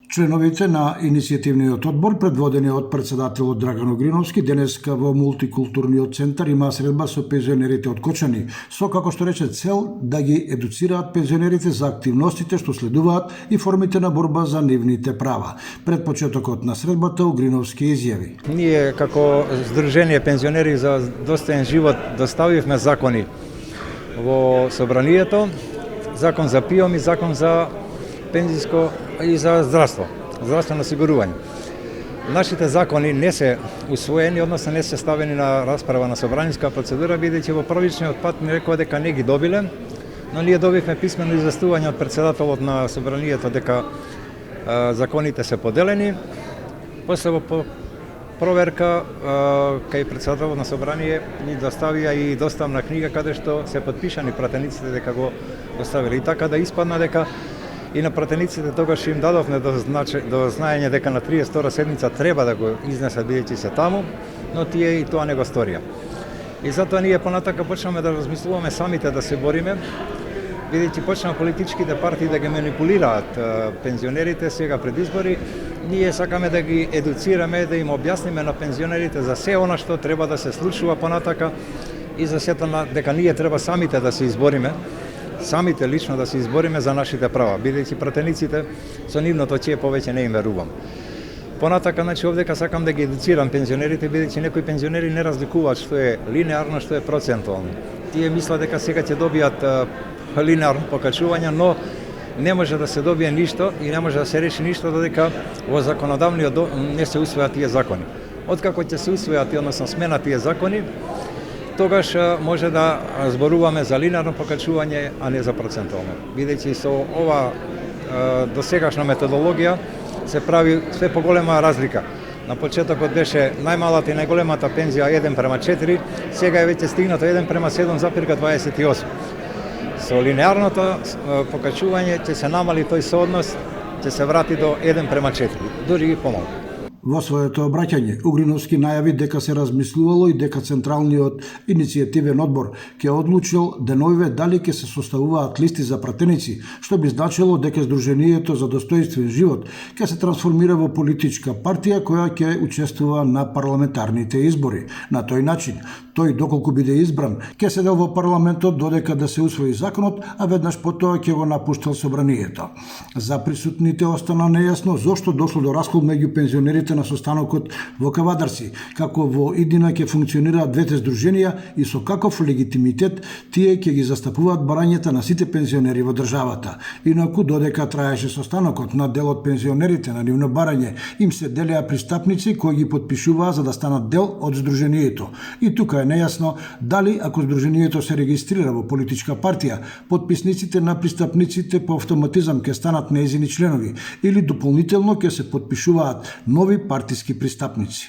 Членовите на иницијативниот одбор, предводени од председателот Драган Огриновски, денеска во мултикултурниот центар има средба со пензионерите од Кочани, со, како што рече, цел да ги едуцираат пензионерите за активностите што следуваат и формите на борба за нивните права. Пред почетокот на средбата Огриновски изјави: Ние како Сдружение пензионери за достоен живот доставивме закони во собранието, закон за ПИОМ и закон за пензиско и за здравствено осигурување. Нашите закони не се усвоени, односно не се ставени на расправа на собраниска процедура, бидејќи во првичниот пат ми рекоа дека не ги добиле, но ние добивме писмено известување од председателот на собранието дека законите се поделени. После во проверка кај председателот на собрание ни доставија и доставна книга каде што се подпишани пратениците дека го доставиле. И така да испадна дека и на пратениците тогаш им дадовме до знаење дека на 32 седница треба да го изнесат бидејќи се таму, но тие и тоа не го сторија. И затоа ние понатака почнаме да размислуваме самите да се бориме, бидејќи почнаа политичките партии да ги манипулираат пензионерите сега пред избори. Ние сакаме да ги едуцираме, да им објасниме на пензионерите за се она што треба да се случува понатака и за сето дека ние треба самите да се избориме, самите лично да се избориме за нашите права, бидејќи пратениците со нивното чие повеќе не им верувам. Понатака, значи, овдека сакам да ги едуцирам пензионерите, бидејќи некои пензионери не разликуваат што е линеарно, што е процентуално. Тие мислат дека сега ќе добијат линеарно покачување, но не може да се добие ништо и не може да се реши ништо додека во законодавниот не се усвојат тие закони. Откако ќе се усвојат, односно смена тие закони, тогаш може да зборуваме за линеарно покачување, а не за процентуално. Бидејќи со ова досегашна методологија се прави све поголема разлика. На почетокот беше најмалата и најголемата пензија 1:4, сега е веќе стигнато 1:7,28. Со линеарното покачување ќе се намали тој сооднос, ќе се врати до 1:4, дури и помалку. Во своето обраќање, Огриновски најави дека се размислувало и дека Централниот иницијативен одбор ќе одлучил деновиве дали ќе се составуваат листи за пратеници, што би значило дека Сдруженијето за достоинствен живот ќе се трансформира во политичка партија која ќе учествува на парламентарните избори. На тој начин, тој доколку биде избран, ќе седел во парламентот додека да се усвои законот, а веднаш потоа ќе го напуштил собранието. За присутните остана нејасно зошто дошло до раскол меѓу пензионерите на состанокот во Кавадарци, како во иднина ќе функционираат двете здруженија и со каков легитимитет тие ќе ги застапуваат барањата на сите пензионери во државата. Инаку, додека траеше состанокот на дел од пензионерите на нивно барање, им се делеа пристапници кои ги подпишуваа за да станат дел од здруженијето. И тука е нејасно дали ако здруженијето се регистрира во политичка партија, подписниците на пристапниците по автоматизам ќе станат нејзини членови или дополнително ќе се подпишуваат нови партиски пристапници.